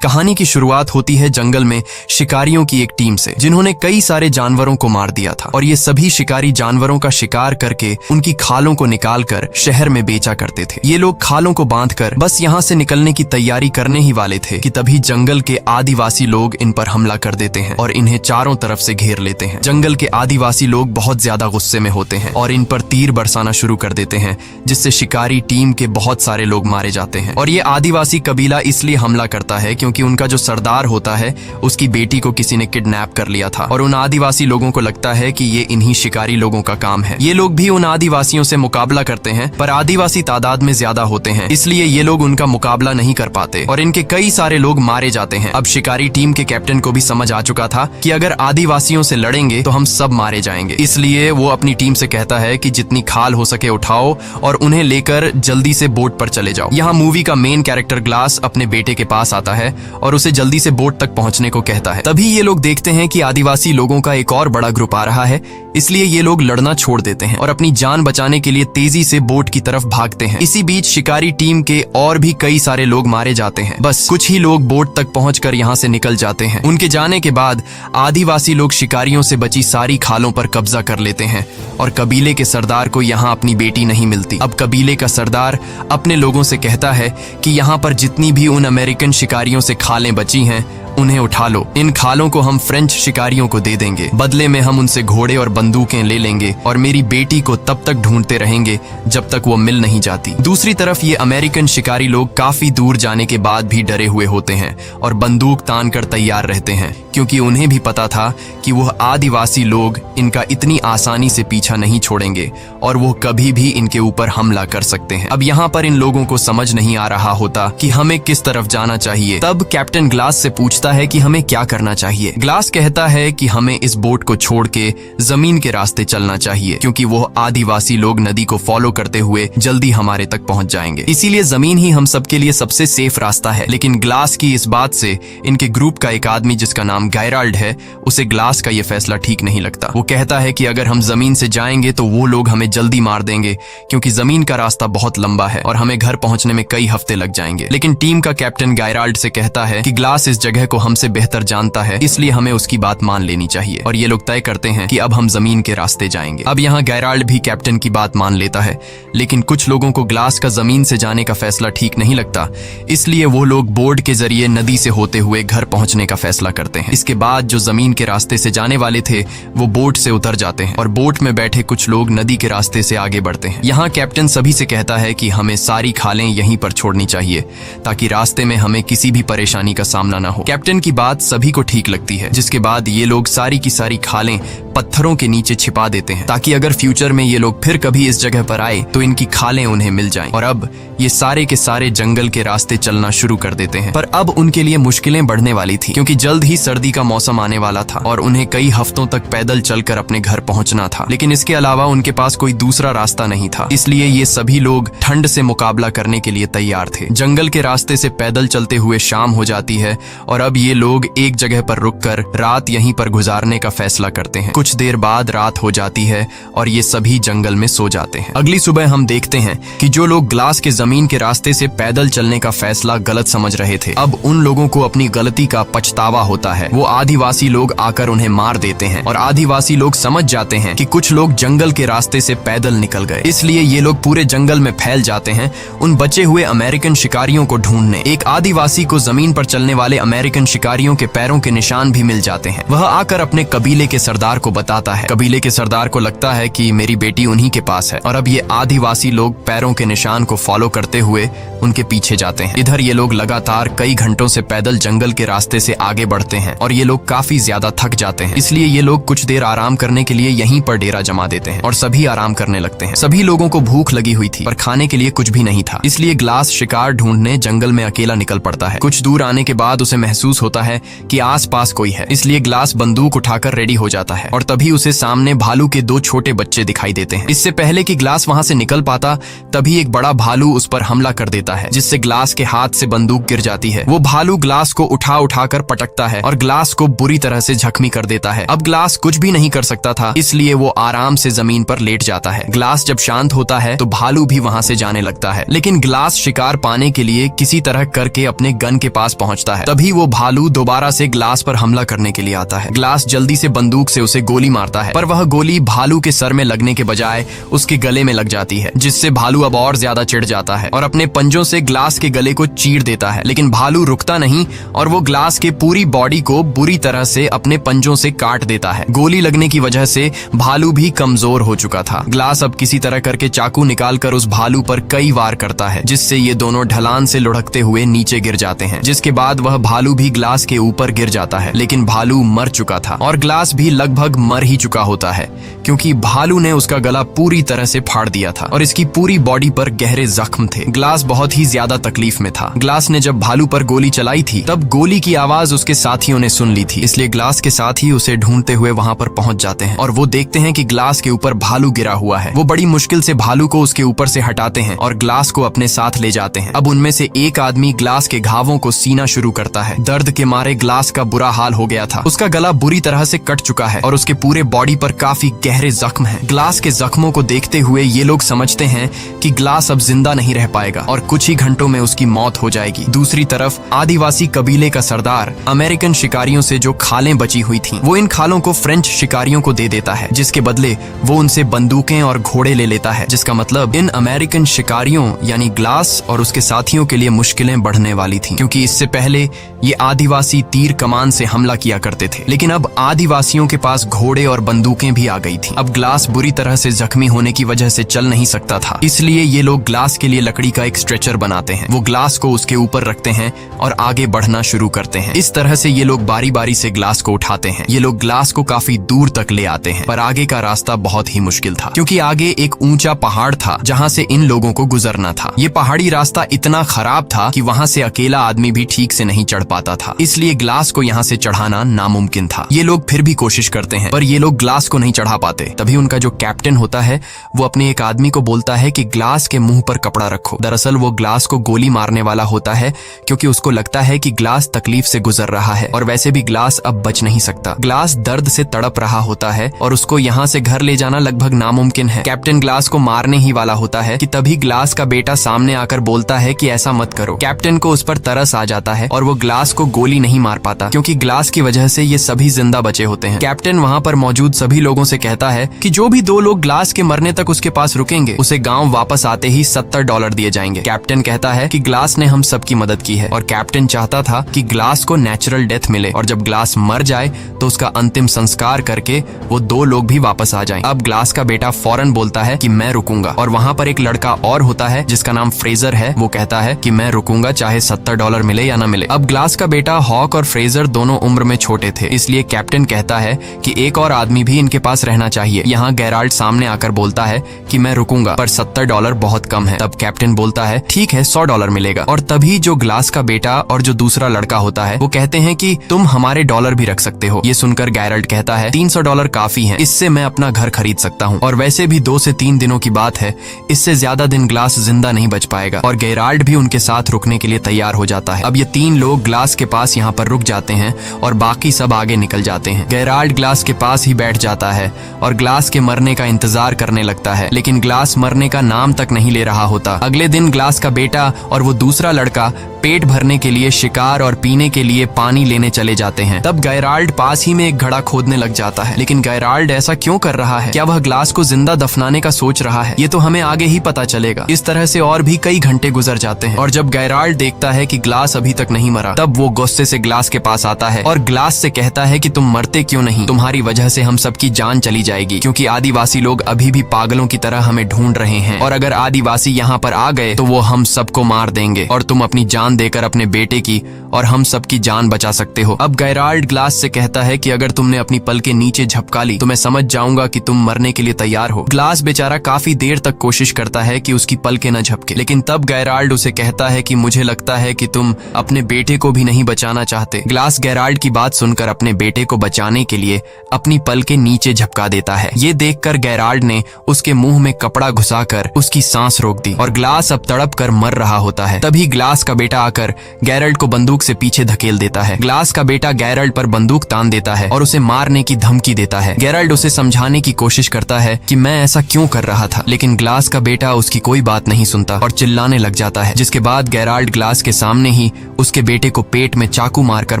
कहानी की शुरुआत होती है जंगल में शिकारियों की एक टीम से, जिन्होंने कई सारे जानवरों को मार दिया था और ये सभी शिकारी जानवरों का शिकार करके उनकी खालों को निकालकर शहर में बेचा करते थे। ये लोग खालों को बांधकर बस यहाँ से निकलने की तैयारी करने ही वाले थे कि तभी जंगल के आदिवासी लोग इन पर हमला कर देते हैं और इन्हें चारों तरफ से घेर लेते हैं। जंगल के आदिवासी लोग बहुत ज्यादा गुस्से में होते हैं और इन पर तीर बरसाना शुरू कर देते हैं, जिससे शिकारी टीम के बहुत सारे लोग मारे जाते हैं। और ये आदिवासी कबीला इसलिए हमला करता है क्योंकि उनका जो सरदार होता है उसकी बेटी को किसी ने किडनैप कर लिया था और उन आदिवासी लोगों को लगता है कि ये इन्हीं शिकारी लोगों का काम है। ये लोग भी उन आदिवासियों से मुकाबला करते हैं, पर आदिवासी तादाद में ज्यादा होते हैं, इसलिए ये लोग उनका मुकाबला नहीं कर पाते और इनके कई सारे लोग मारे जाते हैं। अब शिकारी टीम के कैप्टन को भी समझ आ चुका था कि अगर आदिवासियों से लड़ेंगे तो हम सब मारे जाएंगे, इसलिए वो अपनी टीम से कहता है कि जितनी खाल हो सके उठाओ और उन्हें लेकर जल्दी से बोट पर चले जाओ। यहाँ मूवी का मेन कैरेक्टर ग्लास अपने बेटे के पास आता है और उसे जल्दी से बोट तक पहुंचने को कहता है। तभी ये लोग देखते हैं कि आदिवासी लोगों का एक और बड़ा ग्रुप आ रहा है, इसलिए ये लोग लड़ना छोड़ देते हैं और अपनी जान बचाने के लिए तेजी से बोट की तरफ भागते हैं। इसी बीच शिकारी टीम के और भी कई सारे लोग मारे जाते हैं। बस कुछ ही लोग बोट तक पहुंचकर यहाँ से निकल जाते हैं। उनके जाने के बाद आदिवासी लोग शिकारियों से बची सारी खालों पर कब्जा कर लेते हैं और कबीले के सरदार को यहाँ अपनी बेटी नहीं मिलती। अब कबीले का सरदार अपने लोगों से कहता है कि यहाँ पर जितनी भी उन अमेरिकन शिकारियों से खालें बची हैं उन्हें उठा लो। इन खालों को हम फ्रेंच शिकारियों को दे देंगे, बदले में हम उनसे घोड़े और बंदूकें ले लेंगे और मेरी बेटी को तब तक ढूंढते रहेंगे जब तक वो मिल नहीं जाती। दूसरी तरफ ये अमेरिकन शिकारी लोग काफी दूर जाने के बाद भी डरे हुए होते हैं और बंदूक तान कर तैयार रहते हैं, क्योंकि उन्हें भी पता था कि वह आदिवासी लोग इनका इतनी आसानी से पीछा नहीं छोड़ेंगे और वो कभी भी इनके ऊपर हमला कर सकते हैं। अब यहाँ पर इन लोगों को समझ नहीं आ रहा होता कि हमें किस तरफ जाना चाहिए। तब कैप्टन ग्लास से पूछता है कि हमें क्या करना चाहिए। ग्लास कहता है कि हमें इस बोट को छोड़ के जमीन के रास्ते चलना चाहिए, क्योंकि वो आदिवासी लोग नदी को फॉलो करते हुए जल्दी हमारे तक पहुंच जाएंगे, इसीलिए जमीन ही हम सबके लिए सबसे सेफ रास्ता है। लेकिन ग्लास की इस बात से इनके ग्रुप का एक आदमी जिसका नाम गैराल्ड है, उसे ग्लास का ये फैसला ठीक नहीं लगता। वो कहता है कि अगर हम जमीन से जाएंगे तो वो लोग हमें जल्दी मार देंगे, क्योंकि जमीन का रास्ता बहुत लंबा है और हमें घर पहुंचने में कई हफ्ते लग जाएंगे। लेकिन टीम का कैप्टन गैराल्ड से कहता है कि ग्लास इस जगह को हमसे बेहतर जानता है, इसलिए हमें उसकी बात मान लेनी चाहिए और ये लोग तय करते हैं कि अब हम जमीन के रास्ते जाएंगे। अब यहाँ गैराल्ड भी कैप्टन की बात मान लेता है, लेकिन कुछ लोगों को ग्लास का जमीन से जाने का फैसला ठीक नहीं लगता, इसलिए वो लोग बोट के जरिए नदी से होते हुए घर पहुंचने का फैसला करते हैं। इसके बाद जो जमीन के रास्ते से जाने वाले थे वो बोट से उतर जाते हैं और बोट में बैठे कुछ लोग नदी के रास्ते से आगे बढ़ते हैं। यहाँ कैप्टन सभी से कहता है कि हमें सारी खालें यहीं पर छोड़नी चाहिए ताकि रास्ते में हमें किसी भी परेशानी का सामना न हो। कैप्टन की बात सभी को ठीक लगती है, जिसके बाद ये लोग सारी की सारी खालें पत्थरों के नीचे छिपा देते हैं ताकि अगर फ्यूचर में ये लोग फिर कभी इस जगह पर आए तो इनकी खालें उन्हें मिल जाएं। और अब ये सारे के सारे जंगल के रास्ते चलना शुरू कर देते हैं। पर अब उनके लिए मुश्किलें बढ़ने वाली थी, क्योंकि जल्द ही सर्दी का मौसम आने वाला था और उन्हें कई हफ्तों तक पैदल चलकर अपने घर पहुंचना था। लेकिन इसके अलावा उनके पास कोई दूसरा रास्ता नहीं था, इसलिए ये सभी लोग ठंड से मुकाबला करने के लिए तैयार थे। जंगल के रास्ते से पैदल चलते हुए शाम हो जाती है और अब ये लोग एक जगह पर रुककर रात यहीं पर गुजारने का फैसला करते हैं। कुछ देर बाद रात हो जाती है और ये सभी जंगल में सो जाते हैं। अगली सुबह हम देखते हैं कि जो लोग ग्लास के जमीन के रास्ते से पैदल चलने का फैसला गलत समझ रहे थे, अब उन लोगों को अपनी गलती का पछतावा होता है। वो आदिवासी लोग आकर उन्हें मार देते हैं और आदिवासी लोग समझ जाते हैं कि कुछ लोग जंगल के रास्ते से पैदल निकल गए, इसलिए ये लोग पूरे जंगल में फैल जाते हैं उन बचे हुए अमेरिकन शिकारियों को ढूंढने। एक आदिवासी को जमीन पर चलने वाले अमेरिकन शिकारियों के पैरों के निशान भी मिल जाते हैं। वह आकर अपने कबीले के सरदार को बताता है। कबीले के सरदार को लगता है कि मेरी बेटी उन्हीं के पास है और अब ये आदिवासी लोग पैरों के निशान को फॉलो करते हुए उनके पीछे जाते हैं। इधर ये लोग लगातार कई घंटों से पैदल जंगल के रास्ते से आगे बढ़ते हैं और ये लोग काफी ज्यादा थक जाते हैं, इसलिए ये लोग कुछ देर आराम करने के लिए यहीं पर डेरा जमा देते हैं और सभी आराम करने लगते हैं। सभी लोगों को भूख लगी हुई थी पर खाने के लिए कुछ भी नहीं था, इसलिए ग्लास शिकार ढूंढने जंगल में अकेला निकल पड़ता है। कुछ दूर आने के बाद उसे महसूस महसूस होता है कि आसपास कोई है, इसलिए ग्लास बंदूक उठाकर रेडी हो जाता है और तभी उसे सामने भालू के 2 छोटे बच्चे दिखाई देते हैं। इससे पहले कि ग्लास वहां से निकल पाता तभी एक बड़ा भालू उस पर हमला कर देता है, जिससे ग्लास के हाथ से बंदूक गिर जाती है। वो भालू ग्लास को उठाकर पटकता है और ग्लास को बुरी तरह से जख्मी कर देता है। अब ग्लास कुछ भी नहीं कर सकता था, इसलिए वो आराम से जमीन पर लेट जाता है। ग्लास जब शांत होता है तो भालू भी वहां से जाने लगता है, लेकिन ग्लास शिकार पाने के लिए किसी तरह करके अपने गन के पास पहुंचता है। तभी वो भालू दोबारा से ग्लास पर हमला करने के लिए आता है। ग्लास जल्दी से बंदूक से उसे गोली मारता है, पर वह गोली भालू के सर में लगने के बजाय उसके गले में लग जाती है, जिससे भालू अब और ज्यादा चिढ़ जाता है और अपने पंजों से ग्लास के गले को चीर देता है। लेकिन भालू रुकता नहीं और वो ग्लास के पूरी बॉडी को बुरी तरह से अपने पंजों से काट देता है। गोली लगने की वजह से भालू भी कमजोर हो चुका था। ग्लास अब किसी तरह करके चाकू निकालकर उस भालू पर कई वार करता है, जिससे ये दोनों ढलान से लुढ़कते हुए नीचे गिर जाते हैं, जिसके बाद वह भालू भी ग्लास के ऊपर गिर जाता है। लेकिन भालू मर चुका था और ग्लास भी लगभग मर ही चुका होता है, क्योंकि भालू ने उसका गला पूरी तरह से फाड़ दिया था और इसकी पूरी बॉडी पर गहरे जख्म थे। ग्लास बहुत ही ज्यादा तकलीफ में था। ग्लास ने जब भालू पर गोली चलाई थी तब गोली की आवाज उसके साथियों ने सुन ली थी, इसलिए ग्लास के साथी उसे ढूंढते हुए वहां पर पहुंच जाते हैं और वो देखते हैं कि ग्लास के ऊपर भालू गिरा हुआ है। वो बड़ी मुश्किल से भालू को उसके ऊपर से हटाते हैं और ग्लास को अपने साथ ले जाते हैं। अब उनमें से एक आदमी ग्लास के घावों को सीना शुरू करता है। दर्द के मारे ग्लास का बुरा हाल हो गया था। उसका गला बुरी तरह से कट चुका है और उसके पूरे बॉडी पर काफी गहरे जख्म हैं। ग्लास के जख्मों को देखते हुए ये लोग समझते हैं कि ग्लास अब जिंदा नहीं रह पाएगा और कुछ ही घंटों में उसकी मौत हो जाएगी। दूसरी तरफ आदिवासी कबीले का सरदार अमेरिकन शिकारियों से जो खालें बची हुई थीं, वो इन खालों को फ्रेंच शिकारियों को दे देता है, जिसके बदले वो उनसे बंदूकें और घोड़े ले लेता है, जिसका मतलब इन अमेरिकन शिकारियों यानी ग्लास और उसके साथियों के लिए मुश्किलें बढ़ने वाली थीं, क्योंकि इससे पहले ये आदिवासी तीर कमान से हमला किया करते थे, लेकिन अब आदिवासियों के पास घोड़े और बंदूकें भी आ गई थीं। अब ग्लास बुरी तरह से जख्मी होने की वजह से चल नहीं सकता था, इसलिए ये लोग ग्लास के लिए लकड़ी का एक स्ट्रेचर बनाते हैं। वो ग्लास को उसके ऊपर रखते हैं और आगे बढ़ना शुरू करते हैं। इस तरह से ये लोग बारी बारी से ग्लास को उठाते हैं। ये लोग ग्लास को काफी दूर तक ले आते हैं, पर आगे का रास्ता बहुत ही मुश्किल था, क्योंकि आगे एक ऊंचा पहाड़ था जहां से इन लोगों को गुजरना था। ये पहाड़ी रास्ता इतना खराब था कि वहां से अकेला आदमी भी ठीक से नहीं चढ़ पाता था, इसलिए ग्लास को यहाँ से चढ़ाना नामुमकिन था। ये लोग फिर भी कोशिश करते हैं, पर ये लोग ग्लास को नहीं चढ़ा पाते। तभी उनका जो कैप्टन होता है वो अपने एक आदमी को बोलता है कि ग्लास के मुंह पर कपड़ा रखो। दरअसल वो ग्लास को गोली मारने वाला होता है, क्योंकि उसको लगता है कि ग्लास तकलीफ से गुजर रहा है और वैसे भी ग्लास अब बच नहीं सकता। ग्लास दर्द से तड़प रहा होता है और उसको यहाँ से घर ले जाना लगभग नामुमकिन है। कैप्टन ग्लास को मारने ही वाला होता है कि तभी ग्लास का बेटा सामने आकर बोलता है कि ऐसा मत करो। कैप्टन को उस पर तरस आ जाता है और वो ग्लास को गोली नहीं मार पाता, क्योंकि ग्लास की वजह से ये सभी जिंदा बचे होते हैं। कैप्टन वहाँ पर मौजूद सभी लोगों से कहता है कि जो भी 2 लोग ग्लास के मरने तक उसके पास रुकेंगे उसे गाँव वापस आते ही $70 दिए जाएंगे। कैप्टन कहता है कि ग्लास ने हम सबकी मदद की है और कैप्टन चाहता था कि ग्लास को नेचुरल डेथ मिले और जब ग्लास मर जाए तो उसका अंतिम संस्कार करके वो 2 लोग भी वापस आ जाएं। अब ग्लास का बेटा फौरन बोलता है कि मैं रुकूंगा, और वहाँ पर एक लड़का और होता है जिसका नाम फ्रेजर है। वो कहता है कि मैं रुकूंगा चाहे $70 मिले या ना मिले। अब ग्लास का बेटा हॉक और फ्रेजर दोनों उम्र में छोटे थे, इसलिए कैप्टन कहता है कि एक और आदमी भी इनके पास रहना चाहिए। यहाँ गेराल्ड सामने आकर बोलता है कि मैं रुकूंगा, पर $70 बहुत कम है। तब कैप्टन बोलता है ठीक है, $100 मिलेगा। और तभी जो ग्लास का बेटा और जो दूसरा लड़का होता है वो कहते हैं कि तुम हमारे डॉलर भी रख सकते हो। ये सुनकर गेराल्ड कहता है $300 काफी है, इससे मैं अपना घर खरीद सकता हूँ, और वैसे भी 2 से 3 दिनों की बात है, इससे ज्यादा दिन ग्लास जिंदा नहीं बच पाएगा। और गेराल्ड भी उनके साथ रुकने के लिए तैयार हो जाता है। अब ये 3 लोग ग्लास के पास यहाँ पर रुक जाते हैं और बाकी सब आगे निकल जाते हैं। गेराल्ड ग्लास के पास ही बैठ जाता है और ग्लास के मरने का इंतजार करने लगता है, लेकिन ग्लास मरने का नाम तक नहीं ले रहा होता। अगले दिन ग्लास का बेटा और वो दूसरा लड़का पेट भरने के लिए शिकार और पीने के लिए पानी लेने चले जाते हैं। तब गेराल्ड पास ही में एक घड़ा खोदने लग जाता है, लेकिन गेराल्ड ऐसा क्यों कर रहा है? क्या वह ग्लास को जिंदा दफनाने का सोच रहा है? ये तो हमें आगे ही पता चलेगा। इस तरह से और भी कई घंटे गुजर जाते हैं और जब गेराल्ड देखता है कि ग्लास अभी तक नहीं मरा, तब वो गुस्से से ग्लास के पास आता है और ग्लास से कहता है कि तुम मरते क्यों नहीं? तुम्हारी वजह से हम सबकी जान चली जाएगी, क्योंकि आदिवासी लोग अभी भी पागलों की तरह हमें ढूंढ रहे हैं, और अगर आदिवासी यहाँ पर आ गए तो वो हम सबको मार देंगे और तुम अपनी जान देकर अपने बेटे की और हम सबकी जान बचा सकते हो। अब गेराल्ड ग्लास से कहता है कि अगर तुमने अपनी पल के नीचे झपका ली तो मैं समझ जाऊंगा कि तुम मरने के लिए तैयार हो। ग्लास बेचारा काफी देर तक कोशिश करता है कि उसकी पलकें न झपके, लेकिन तब गेराल्ड उसे कहता है कि मुझे लगता है कि तुम अपने बेटे को भी नहीं बचाना चाहते। ग्लास गेराल्ड की बात सुनकर अपने बेटे को बचाने के लिए अपनी पलकें नीचे झपका देता है। ये देखकर गेराल्ड ने उसके मुंह में कपड़ा घुसाकर उसकी सांस रोक दी और ग्लास अब तड़प कर मर रहा होता है। तभी ग्लास का बेटा आकर गेराल्ड को बंदूक से पीछे धकेल देता है। ग्लास का बेटा गेराल्ड पर बंदूक तान देता है और उसे मारने की धमकी देता है। गेराल्ड उसे समझाने की कोशिश करता है कि मैं ऐसा क्यों कर रहा था, लेकिन ग्लास का बेटा उसकी कोई बात नहीं सुनता और चिल्लाने लग जाता है, जिसके बाद गेराल्ड ग्लास के सामने ही उसके बेटे को पेट में चाकू मारकर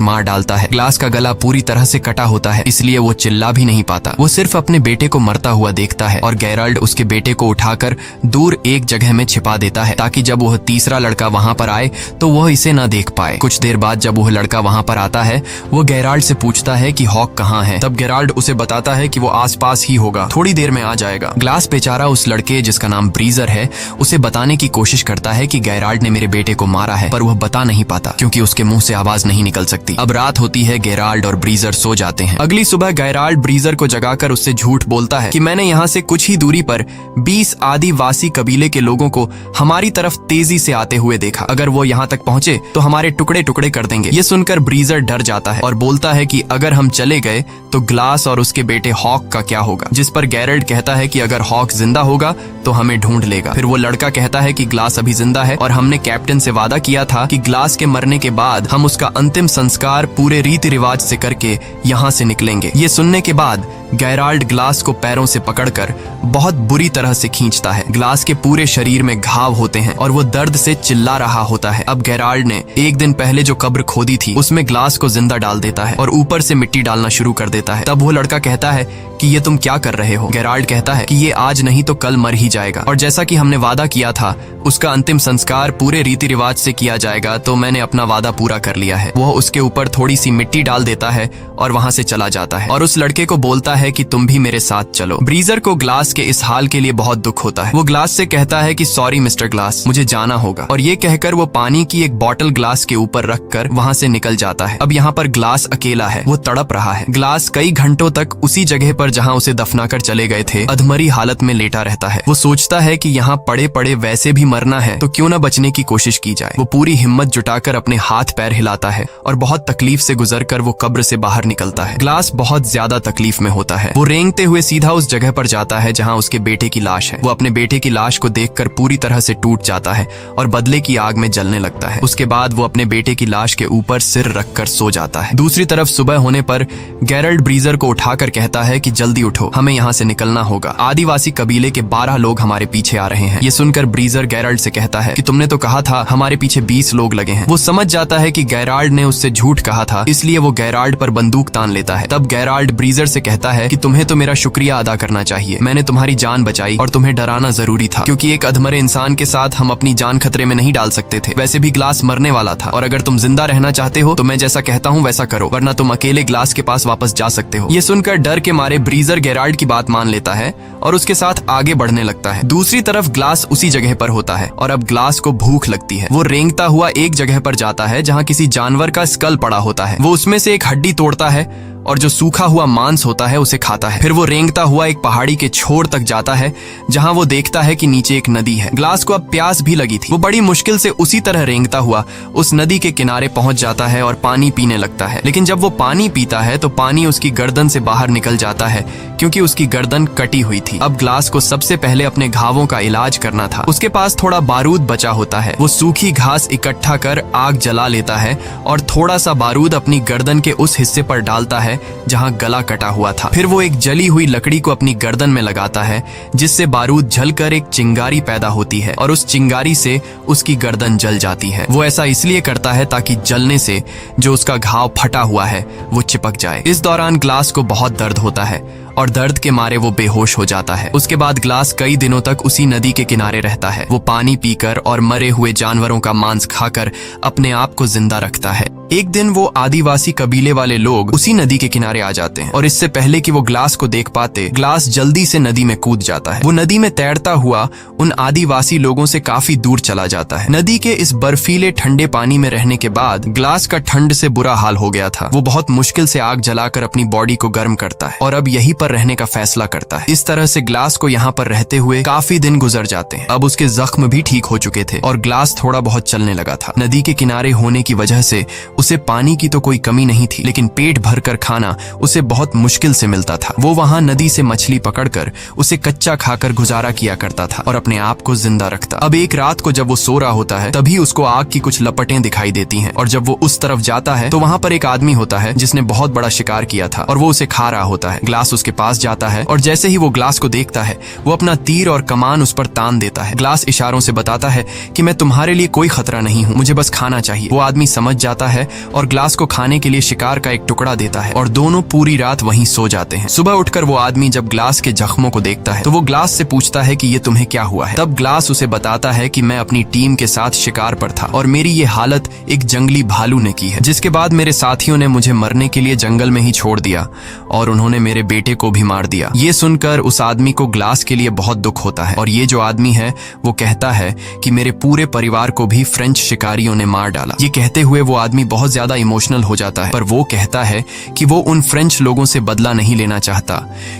मार डालता है। ग्लास का गला पूरी तरह से कटा होता है, इसलिए वो चिल्ला भी नहीं पाता। वो सिर्फ अपने बेटे को मरता हुआ देखता है और गेराल्ड उसके बेटे को उठाकर दूर एक जगह में छिपा देता है ताकि जब वह तीसरा लड़का वहां पर आए तो वह इसे न देख पाए। कुछ देर बाद जब वह लड़का वहां पर आता है, वो गेराल्ड से पूछता है कि हॉक कहाँ है। तब गेराल्ड उसे बताता है कि वो आसपास ही होगा, थोड़ी देर में आ जाएगा। ग्लास बेचारा उस लड़के जिसका नाम ब्रीजर है उसे बताने की कोशिश करता है कि गेराल्ड ने मेरे बेटे को मारा है, पर वह बता नहीं पाता क्योंकि उसके मुंह से आवाज नहीं निकल सकती। अब रात होती है, गेराल्ड और ब्रीजर सो जाते हैं। अगली सुबह गेराल्ड ब्रीजर को जगाकर उससे झूठ बोलता है कि मैंने यहाँ से कुछ ही दूरी पर 20 आदिवासी कबीले के लोगों को हमारी तरफ तेजी से आते हुए देखा। अगर वो यहाँ तक पहुंचे तो हमारे टुकड़े टुकड़े कर देंगे। ये सुनकर ब्रीजर डर जाता है और बोलता है कि अगर हम चले गए तो ग्लास और उसके बेटे हॉक का क्या होगा, जिस पर गेराल्ड कहता है कि अगर हॉक जिंदा होगा तो हमें ढूंढ लेगा। फिर वो लड़का कहता है कि ग्लास अभी जिंदा है और हमने कैप्टन से वादा किया था कि ग्लास के मरने के बाद हम उसका अंतिम संस्कार पूरे रीति रिवाज से करके यहाँ से निकलेंगे। ये सुनने के बाद गेराल्ड ग्लास को पैरों से पकड़कर बहुत बुरी तरह से खींचता है। ग्लास के पूरे शरीर में घाव होते हैं और वो दर्द से चिल्ला रहा होता है। अब गेराल्ड ने एक दिन पहले जो कब्र खोदी थी उसमें ग्लास को जिंदा डाल देता है और ऊपर से मिट्टी डालना शुरू कर देता है। तब वो लड़का कहता है कि ये तुम क्या कर रहे हो। गेराल्ड कहता है कि ये आज नहीं तो कल मर ही जाएगा और जैसा कि हमने वादा किया था उसका अंतिम संस्कार पूरे रीति रिवाज से किया जाएगा, तो मैंने अपना वादा पूरा कर लिया है। वो उसके ऊपर थोड़ी सी मिट्टी डाल देता है और वहां से चला जाता है और उस लड़के को बोलता है कि तुम भी मेरे साथ चलो। ब्रीजर को ग्लास के इस हाल के लिए बहुत दुख होता है। वो ग्लास से कहता है कि सॉरी मिस्टर ग्लास, मुझे जाना होगा, और ये कहकर वो पानी की एक बॉटल ग्लास के ऊपर रखकर वहां से निकल जाता है। अब यहाँ पर ग्लास अकेला है, वो तड़प रहा है। ग्लास कई घंटों तक उसी जगह पर जहाँ उसे दफनाकर चले गए थे अधमरी हालत में लेटा रहता है। वो सोचता है कि यहाँ पड़े पड़े वैसे भी मरना है तो क्यों न बचने की कोशिश की जाए। वो पूरी हिम्मत जुटाकर अपने हाथ पैर हिलाता है और बहुत तकलीफ से गुजरकर वो कब्र से बाहर निकलता है। ग्लास बहुत ज्यादा तकलीफ में होता है। वो रेंगते हुए सीधा उस जगह पर जाता है जहाँ उसके बेटे की लाश है। वो अपने बेटे की लाश को देखकर पूरी तरह से टूट जाता है और बदले की आग में जलने लगता है। उसके बाद वो अपने बेटे की लाश के ऊपर सिर रखकर सो जाता है। दूसरी तरफ सुबह होने पर गेराल्ड ब्रीजर को उठाकर कहता है कि जल्दी उठो, हमें यहाँ से निकलना होगा। आदिवासी कबीले के 12 लोग हमारे पीछे आ रहे हैं। ये सुनकर ब्रीजर गेराल्ड से कहता है कि तुमने तो कहा था हमारे पीछे 20 लोग लगे हैं। वो समझ जाता है कि गेराल्ड ने उससे झूठ कहा था, इसलिए वो गेराल्ड पर बंदूक तान लेता है। तब गेराल्ड ब्रीजर से कहता है कि तुम्हें तो मेरा शुक्रिया अदा करना चाहिए। मैंने तुम्हारी जान बचाई और तुम्हें डराना जरूरी था, क्योंकि एक अधमरे इंसान के साथ हम अपनी जान खतरे में नहीं डाल सकते थे। वैसे भी ग्लास मरने वाला था और अगर तुम जिंदा रहना चाहते हो तो मैं जैसा कहता हूँ वैसा करो, वरना तुम अकेले ग्लास के पास वापस जा सकते हो। ये सुनकर डर के मारे ब्रीजर गेराल्ड की बात मान लेता है और उसके साथ आगे बढ़ने लगता है। दूसरी तरफ ग्लास उसी जगह पर होता है और अब ग्लास को भूख लगती है। वो रेंगता हुआ एक जगह पर जाता है जहाँ किसी जानवर का स्कल पड़ा होता है। वो उसमें से एक हड्डी तोड़ता है और जो सूखा हुआ मांस होता है उसे खाता है। फिर वो रेंगता हुआ एक पहाड़ी के छोर तक जाता है जहां वो देखता है कि नीचे एक नदी है। ग्लास को अब प्यास भी लगी थी। वो बड़ी मुश्किल से उसी तरह रेंगता हुआ उस नदी के किनारे पहुंच जाता है और पानी पीने लगता है। लेकिन जब वो पानी पीता है तो पानी उसकी गर्दन से बाहर निकल जाता है क्योंकि उसकी गर्दन कटी हुई थी। अब ग्लास को सबसे पहले अपने घावों का इलाज करना था। उसके पास थोड़ा बारूद बचा होता है। वो सूखी घास इकट्ठा कर आग जला लेता है और थोड़ा सा बारूद अपनी गर्दन के उस हिस्से पर डालता है जहां गला कटा हुआ था। फिर वो एक जली हुई लकड़ी को अपनी गर्दन में लगाता है जिससे बारूद जलकर एक चिंगारी पैदा होती है और उस चिंगारी से उसकी गर्दन जल जाती है। वो ऐसा इसलिए करता है ताकि जलने से जो उसका घाव फटा हुआ है वो चिपक जाए। इस दौरान ग्लास को बहुत दर्द होता है और दर्द के मारे वो बेहोश हो जाता है। उसके बाद ग्लास कई दिनों तक उसी नदी के किनारे रहता है। वो पानी पीकर और मरे हुए जानवरों का मांस खाकर अपने आप को जिंदा रखता है। एक दिन वो आदिवासी कबीले वाले लोग उसी नदी के किनारे आ जाते हैं और इससे पहले कि वो ग्लास को देख पाते, ग्लास जल्दी से नदी में कूद जाता है। वो नदी में तैरता हुआ उन आदिवासी लोगों से काफी दूर चला जाता है। नदी के इस बर्फीले ठंडे पानी में रहने के बाद ग्लास का ठंड से बुरा हाल हो गया था। वो बहुत मुश्किल से आग जलाकर अपनी बॉडी को गर्म करता है और अब यहीं पर रहने का फैसला करता है। इस तरह से ग्लास को यहाँ पर रहते हुए काफी दिन गुजर जाते हैं। अब उसके जख्म भी ठीक हो चुके थे और ग्लास थोड़ा बहुत चलने लगा था। नदी के किनारे होने की वजह से उसे पानी की तो कोई कमी नहीं थी, लेकिन पेट भरकर खाना उसे बहुत मुश्किल से मिलता था। वो वहां नदी से मछली पकड़कर उसे कच्चा खाकर गुजारा किया करता था और अपने आप को जिंदा रखता। अब एक रात को जब वो सो रहा होता है तभी उसको आग की कुछ लपटें दिखाई देती हैं और जब वो उस तरफ जाता है तो वहां पर एक आदमी होता है जिसने बहुत बड़ा शिकार किया था और वो उसे खा रहा होता है। ग्लास उसके पास जाता है और जैसे ही वो ग्लास को देखता है वो अपना तीर और कमान उस पर तान देता है। ग्लास इशारों से बताता है कि मैं तुम्हारे लिए कोई खतरा नहीं हूँ, मुझे बस खाना चाहिए। वो आदमी समझ जाता है और ग्लास को खाने के लिए शिकार का एक टुकड़ा देता है और दोनों पूरी रात वहीं सो जाते हैं। सुबह उठकर वो आदमी जब ग्लास के जख्मों को देखता है तो वो ग्लास से पूछता है कि ये तुम्हें क्या हुआ है। तब ग्लास उसे बताता है कि मैं अपनी टीम के साथ शिकार पर था और मेरी ये हालत एक जंगली भालू ने की है, जिसके बाद मेरे साथियों ने मुझे मरने के लिए जंगल में ही छोड़ दिया और उन्होंने मेरे बेटे को भी मार दिया। ये सुनकर उस आदमी को ग्लास के लिए बहुत दुख होता है और ये जो आदमी है वो कहता है कि मेरे पूरे परिवार को भी फ्रेंच शिकारियों ने मार डाला। ये कहते हुए वो आदमी बहुत ज्यादा इमोशनल हो जाता है, पर वो कहता है कि वो उन फ्रेंच लोगों से बदला नहीं लेना चाहता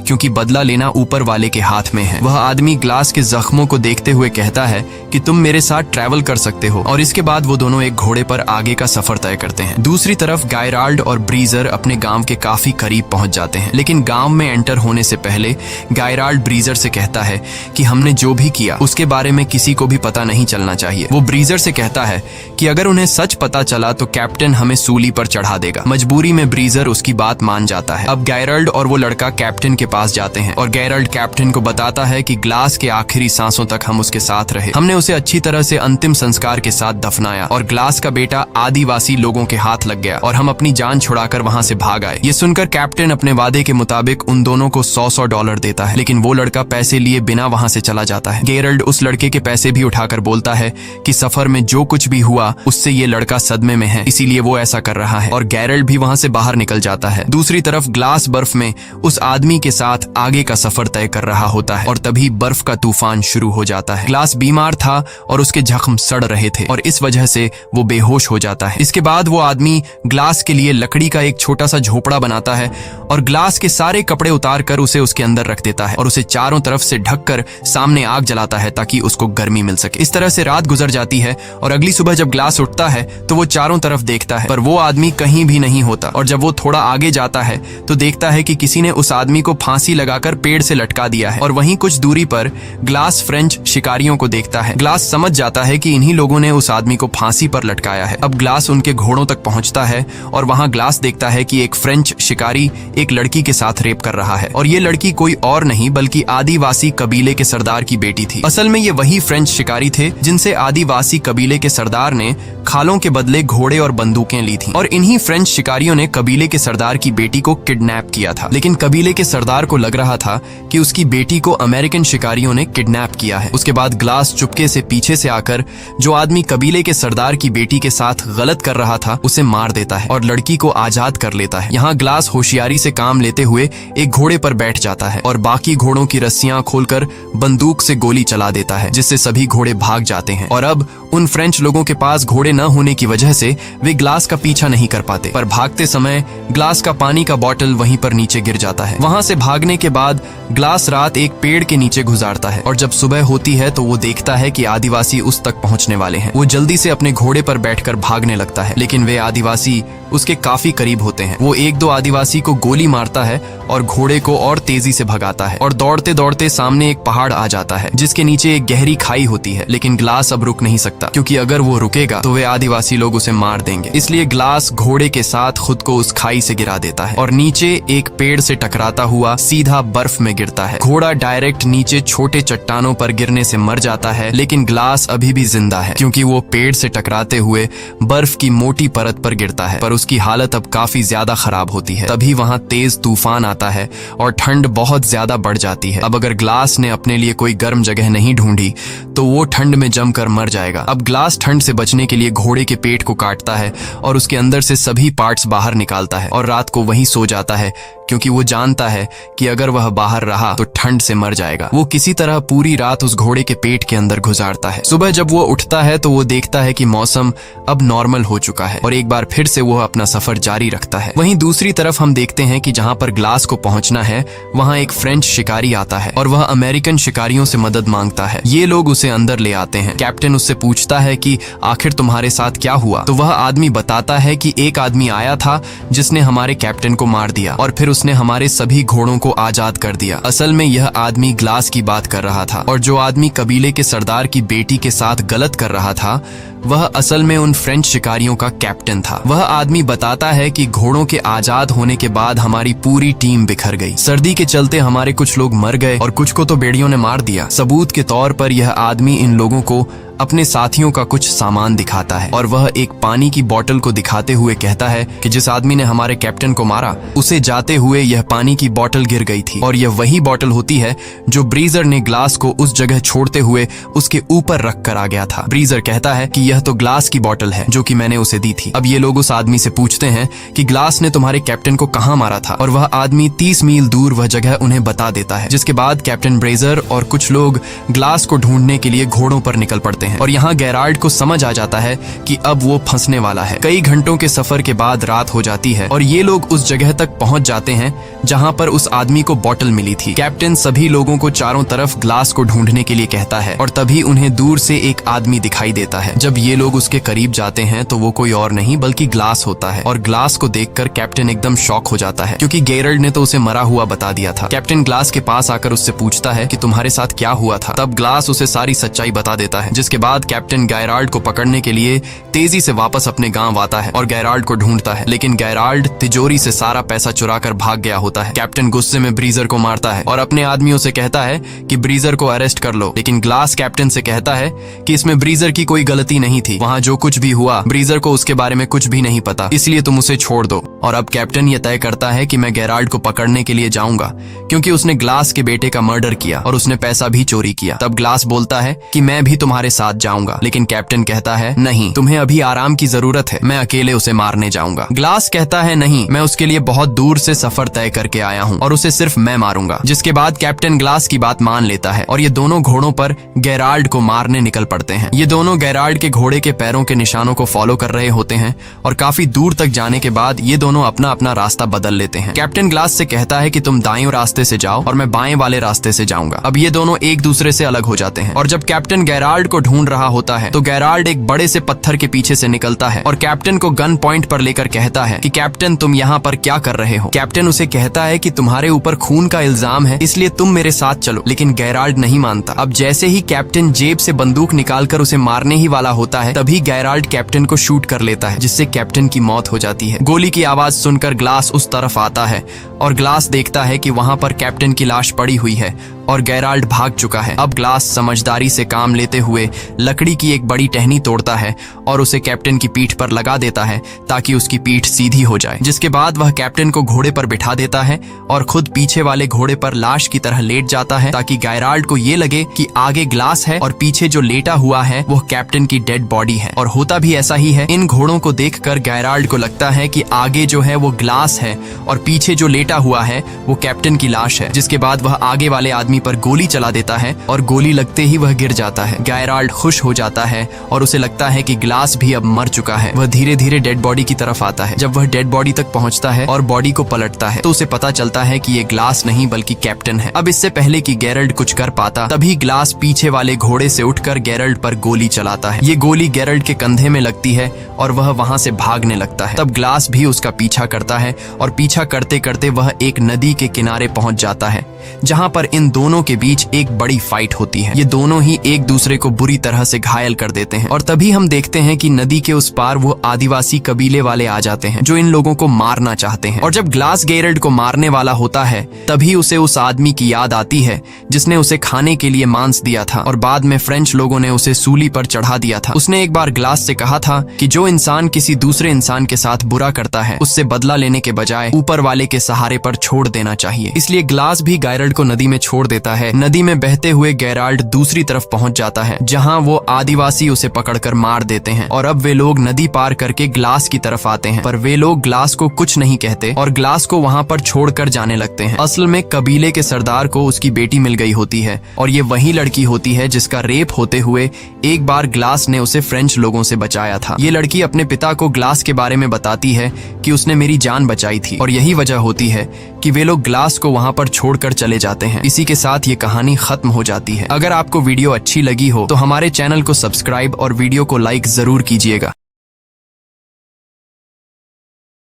क्योंकि बदला लेना ऊपर वाले के हाथ में है। वह आदमी ग्लास के जख्मों को देखते हुए कहता है कि तुम मेरे साथ ट्रैवल कर सकते हो और इसके बाद वो दोनों एक घोड़े पर आगे का सफर तय करते हैं। दूसरी तरफ गायराल्ड और ब्रीजर अपने गांव के काफी करीब पहुंच जाते हैं, लेकिन गांव में एंटर होने से पहले गायराल्ड ब्रीजर से कहता है कि हमने जो भी किया उसके बारे में किसी को भी पता नहीं चलना चाहिए। वो ब्रीजर से कहता है कि अगर उन्हें सच पता चला तो कैप्टन हमें सूली पर चढ़ा देगा। मजबूरी में ब्रीजर उसकी बात मान जाता है। अब गैरल्ड और वो लड़का कैप्टन के पास जाते हैं और गैरल्ड कैप्टन को बताता है कि ग्लास के आखिरी सांसों तक हम उसके साथ रहे, हमने उसे अच्छी तरह से अंतिम संस्कार के साथ दफनाया और ग्लास का बेटा आदिवासी लोगों के हाथ लग गया और हम अपनी जान छुड़ाकर वहां से भाग आए। ये सुनकर कैप्टन अपने वादे के मुताबिक उन दोनों को $100 देता है, लेकिन वो लड़का पैसे लिए बिना वहां से चला जाता है। गैरल्ड उस लड़के के पैसे भी उठाकर बोलता है कि सफर में जो कुछ भी हुआ उससे ये लड़का सदमे में है, इसीलिए वो ऐसा कर रहा है और गैरल्ड भी वहां से बाहर निकल जाता है। दूसरी तरफ ग्लास बर्फ में उस आदमी के साथ आगे का सफर तय कर रहा होता है और तभी बर्फ का तूफान शुरू हो जाता है। ग्लास बीमार था और उसके जख्म सड़ रहे थे और इस वजह से वो बेहोश हो जाता है। इसके बाद वो आदमी ग्लास के लिए लकड़ी का एक छोटा सा झोपड़ा बनाता है और ग्लास के सारे कपड़े उतार कर उसे उसके अंदर रख देता है और उसे चारों तरफ से ढककर सामने आग जलाता है ताकि उसको गर्मी मिल सके। इस तरह से रात गुजर जाती है और अगली सुबह जब ग्लास उठता है तो वो चारों तरफ देखता है पर वो आदमी कहीं भी नहीं होता और जब वो थोड़ा आगे जाता है तो देखता है कि किसी ने उस आदमी को फांसी लगाकर पेड़ से लटका दिया है और वहीं कुछ दूरी पर ग्लास फ्रेंच शिकारियों को देखता है। ग्लास समझ जाता है कि इन्हीं लोगों ने उस आदमी को फांसी पर लटकाया है। अब ग्लास उनके घोड़ों तक पहुंचता है और वहां ग्लास देखता है कि एक फ्रेंच शिकारी एक लड़की के साथ रेप कर रहा है और ये लड़की कोई और नहीं बल्कि आदिवासी कबीले के सरदार की बेटी थी। असल में ये वही फ्रेंच शिकारी थे जिनसे आदिवासी कबीले के सरदार ने खालों के बदले घोड़े और बंदूकें ली थी और इन्हीं फ्रेंच शिकारियों ने कबीले के सरदार की बेटी को किडनैप किया था। लेकिन कबीले के सरदार को लग रहा था कि उसकी बेटी को अमेरिकन शिकारियों ने किडनैप किया है। उसके बाद ग्लास चुपके से पीछे से आकर जो आदमी कबीले के सरदार की बेटी के साथ गलत कर रहा था उसे मार देता है और लड़की को आजाद कर लेता है। यहाँ ग्लास होशियारी से काम लेते हुए एक घोड़े पर बैठ जाता है और बाकी घोड़ों की रस्सियां खोलकर बंदूक से गोली चला देता है जिससे सभी घोड़े भाग जाते हैं और अब उन फ्रेंच लोगों के पास घोड़े न होने की वजह से वे ग्लास का पीछा नहीं कर पाते, पर भागते समय ग्लास का पानी का बोतल वहीं पर नीचे गिर जाता है। वहां से भागने के बाद ग्लास रात एक पेड़ के नीचे गुजारता है और जब सुबह होती है तो वो देखता है कि आदिवासी उस तक पहुंचने वाले हैं। वो जल्दी से अपने घोड़े पर बैठकर भागने लगता है, लेकिन वे आदिवासी उसके काफी करीब होते हैं। वो एक दो आदिवासी को गोली मारता है और घोड़े को और तेजी से भगाता है और दौड़ते दौड़ते सामने एक पहाड़ आ जाता है जिसके नीचे एक गहरी खाई होती है। लेकिन ग्लास अब रुक नहीं सकता क्योंकि अगर वो रुकेगा तो वे आदिवासी लोग उसे मार देंगे। इसलिए ग्लास घोड़े के साथ खुद को उस खाई से गिरा देता है और नीचे एक पेड़ से टकराता हुआ सीधा बर्फ में गिरता है। घोड़ा डायरेक्ट नीचे छोटे चट्टानों पर गिरने से मर जाता है, लेकिन ग्लास अभी भी जिंदा है क्योंकि वो पेड़ से टकराते हुए बर्फ की मोटी परत पर गिरता है, पर उसकी हालत अब काफी ज्यादा खराब होती है। तभी वहां तेज तूफान आता जाता है और ठंड बहुत ज्यादा बढ़ जाती है। अब अगर ग्लास ने अपने लिए कोई गर्म जगह नहीं ढूंढी तो वो ठंड में जमकर मर जाएगा। अब ग्लास ठंड से बचने के लिए घोड़े के पेट को काटता है और उसके अंदर से सभी पार्ट्स बाहर निकालता है और रात को वहीं सो जाता है, क्योंकि वो जानता है कि अगर वह बाहर रहा तो ठंड से मर जाएगा। वो किसी तरह पूरी रात उस घोड़े के पेट के अंदर गुजारता है। सुबह जब वो उठता है तो वो देखता है कि मौसम अब नॉर्मल हो चुका है और एक बार फिर से वो अपना सफर जारी रखता है। वहीं दूसरी तरफ हम देखते हैं कि जहां पर ग्लास को पहुंचना है वहां एक फ्रेंच शिकारी आता है और वह अमेरिकन शिकारियों से मदद मांगता है। ये लोग उसे अंदर ले आते हैं। कैप्टन उससे पूछता है कि आखिर तुम्हारे साथ क्या हुआ? तो वह आदमी बताता है कि एक आदमी आया था जिसने हमारे कैप्टन को मार दिया और फिर उसने हमारे सभी घोड़ों को आजाद कर दिया। असल में यह आदमी ग्लास की बात कर रहा था और जो आदमी कबीले के सरदार की बेटी के साथ गलत कर रहा था वह असल में उन फ्रेंच शिकारियों का कैप्टन था। वह आदमी बताता है कि घोड़ों के आजाद होने के बाद हमारी पूरी टीम बिखर गई। सर्दी के चलते हमारे कुछ लोग मर गए और कुछ को तो बेड़ियों ने मार दिया। सबूत के तौर पर यह आदमी इन लोगों को अपने साथियों का कुछ सामान दिखाता है और वह एक पानी की बोतल को दिखाते हुए कहता है कि जिस आदमी ने हमारे कैप्टन को मारा उसे जाते हुए यह पानी की बोतल गिर गई थी और यह वही बोतल होती है जो ब्रीजर ने ग्लास को उस जगह छोड़ते हुए उसके ऊपर रख कर आ गया था। ब्रीजर कहता है कि यह तो ग्लास की बोतल है जो कि मैंने उसे दी थी। अब ये लोग उस आदमी से पूछते हैं कि ग्लास ने तुम्हारे कैप्टन को कहाँ मारा था और वह आदमी 30 मील दूर वह जगह उन्हें बता देता है। जिसके बाद कैप्टन ब्रेजर और कुछ लोग ग्लास को ढूंढने के लिए घोड़ों पर निकल पड़ते हैं और यहाँ गेराल्ड को समझ आ जाता है कि अब वो फंसने वाला है। कई घंटों के सफर के बाद रात हो जाती है और ये लोग उस जगह तक पहुंच जाते हैं जहां पर उस आदमी को बोतल मिली थी। कैप्टन सभी लोगों को चारों तरफ ग्लास को ढूंढने के लिए कहता है और तभी उन्हें दूर से एक आदमी दिखाई देता है। जब ये लोग उसके करीब जाते हैं तो वो कोई और नहीं बल्कि ग्लास होता है और ग्लास को देखकर कैप्टन एकदम शॉक हो जाता है, क्योंकि गेराल्ड ने तो उसे मरा हुआ बता दिया था। कैप्टन ग्लास के पास आकर उससे पूछता है कि तुम्हारे साथ क्या हुआ था। तब ग्लास उसे सारी सच्चाई बता देता है। जिसके बाद कैप्टन गेराल्ड को पकड़ने के लिए तेजी से वापस अपने गांव आता है और गेराल्ड को ढूंढता है, लेकिन गेराल्ड तिजोरी से सारा पैसा चुराकर भाग गया होता है। कैप्टन गुस्से में ब्रीजर को मारता है और अपने आदमियों से कहता है कि ब्रीजर को अरेस्ट कर लो, लेकिन ग्लास कैप्टन से कहता है कि इसमें ब्रीजर की कोई गलती नहीं थी। वहाँ जो कुछ भी हुआ ब्रीजर को उसके बारे में कुछ भी नहीं पता, इसलिए तुम उसे छोड़ दो। और अब कैप्टन यह तय करता है कि मैं गेराल्ड को पकड़ने के लिए जाऊंगा, क्योंकि उसने ग्लास के बेटे का मर्डर किया और उसने पैसा भी चोरी किया। तब ग्लास बोलता है कि मैं भी तुम्हारे साथ जाऊंगा, लेकिन कैप्टन कहता है नहीं, तुम्हें अभी आराम की जरूरत है, मैं अकेले उसे मारने जाऊंगा। ग्लास कहता है नहीं, मैं उसके लिए बहुत दूर से सफर तय करके आया हूँ और उसे सिर्फ मैं मारूंगा। जिसके बाद कैप्टन ग्लास की बात मान लेता है और ये दोनों घोड़ों पर गेराल्ड को मारने निकल पड़ते हैं। ये दोनों गेराल्ड के घोड़े के पैरों के निशानों को फॉलो कर रहे होते हैं और काफी दूर तक जाने के बाद ये दोनों अपना अपना रास्ता बदल लेते हैं। कैप्टन ग्लास से कहता है कि तुम दाएं रास्ते से जाओ और मैं बाएं वाले रास्ते से जाऊंगा। अब ये दोनों एक दूसरे से अलग हो जाते हैं और जब कैप्टन गेराल्ड को ढूंढ रहा होता है तो गेराल्ड एक बड़े से पत्थर के पीछे से निकलता है और कैप्टन को गन पॉइंट पर लेकर कहता है कि कैप्टन तुम यहाँ पर क्या कर रहे हो। कैप्टन उसे कहता है कि तुम्हारे ऊपर खून का इल्जाम है, इसलिए तुम मेरे साथ चलो, लेकिन गेराल्ड नहीं मानता। अब जैसे ही कैप्टन जेब से बंदूक निकालकर उसे मारने ही वाला होता है तभी गेराल्ड कैप्टन को शूट कर लेता है, जिससे कैप्टन की मौत हो जाती है। गोली की आवाज सुनकर ग्लास उस तरफ आता है और ग्लास देखता है कि वहां पर कैप्टन की लाश पड़ी हुई है और गेराल्ड भाग चुका है। अब ग्लास समझदारी से काम लेते हुए लकड़ी की एक बड़ी टहनी तोड़ता है और उसे कैप्टन की पीठ पर लगा देता है ताकि उसकी पीठ सीधी हो जाए। जिसके बाद वह कैप्टन को घोड़े पर बिठा देता है और खुद पीछे वाले घोड़े पर लाश की तरह लेट जाता है ताकि गेराल्ड को ये लगे कि आगे ग्लास है और पीछे जो लेटा हुआ है वो कैप्टन की डेड बॉडी है। और होता भी ऐसा ही है। इन घोड़ों को देखकर गेराल्ड को लगता है कि आगे जो है वो ग्लास है और पीछे जो लेटा हुआ है वो कैप्टन की लाश है। जिसके बाद वह आगे वाले आदमी पर गोली चला देता है और गोली लगते ही वह गिर जाता है। गेराल्ड खुश हो जाता है और उसे लगता है कि ग्लास भी अब मर चुका है। वह धीरे धीरे डेड बॉडी की तरफ आता है। जब वह डेड बॉडी तक पहुंचता है और बॉडी को पलटता है तो उसे पता चलता है कि ये ग्लास नहीं बल्कि कैप्टन है। अब इससे पहले कि गेराल्ड कुछ कर पाता तभी ग्लास पीछे वाले घोड़े से उठकर गेराल्ड पर गोली चलाता है। ये गोली गेराल्ड के कंधे में लगती है और वह वहां से भागने लगता है। तब ग्लास भी उसका पीछा करता है और पीछा करते करते वह एक नदी के किनारे पहुंच जाता है जहां पर इन दोनों के बीच एक बड़ी फाइट होती है। ये दोनों ही एक दूसरे को बुरी तरह से घायल कर देते हैं और तभी हम देखते हैं कि नदी के उस पार वो आदिवासी कबीले वाले आ जाते हैं जो इन लोगों को मारना चाहते हैं। और जब ग्लास गेरल्ड को मारने वाला होता है तभी उसे उस आदमी की याद आती है जिसने उसे खाने के लिए मांस दिया था और बाद में फ्रेंच लोगों ने उसे सूली पर चढ़ा दिया था। उसने एक बार ग्लास से कहा था कि जो इंसान किसी दूसरे इंसान के साथ बुरा करता है उससे बदला लेने के बजाय ऊपर वाले के सहारे पर छोड़ देना चाहिए। इसलिए ग्लास भी गेराल्ड को नदी में छोड़ देता है। नदी में बहते हुए गेराल्ड दूसरी तरफ पहुंच जाता है जहां वो आदिवासी उसे पकड़कर मार देते हैं और अब वे लोग नदी पार करके ग्लास की तरफ आते हैं, पर वे लोग ग्लास को कुछ नहीं कहते और ग्लास को वहां पर छोड़कर जाने लगते हैं। असल में कबीले के सरदार को उसकी बेटी मिल गई होती है और ये वही लड़की होती है जिसका रेप होते हुए एक बार ग्लास ने उसे फ्रेंच लोगों से बचाया था। ये लड़की अपने पिता को ग्लास के बारे में बताती है कि उसने मेरी जान बचाई थी और यही वजह होती है कि वे लोग ग्लास को वहां पर छोड़कर चले जाते हैं। इसी के साथ ये कहानी खत्म हो जाती है। अगर आपको वीडियो अच्छी लगी हो तो हमारे चैनल को सब्सक्राइब और वीडियो को लाइक जरूर कीजिएगा।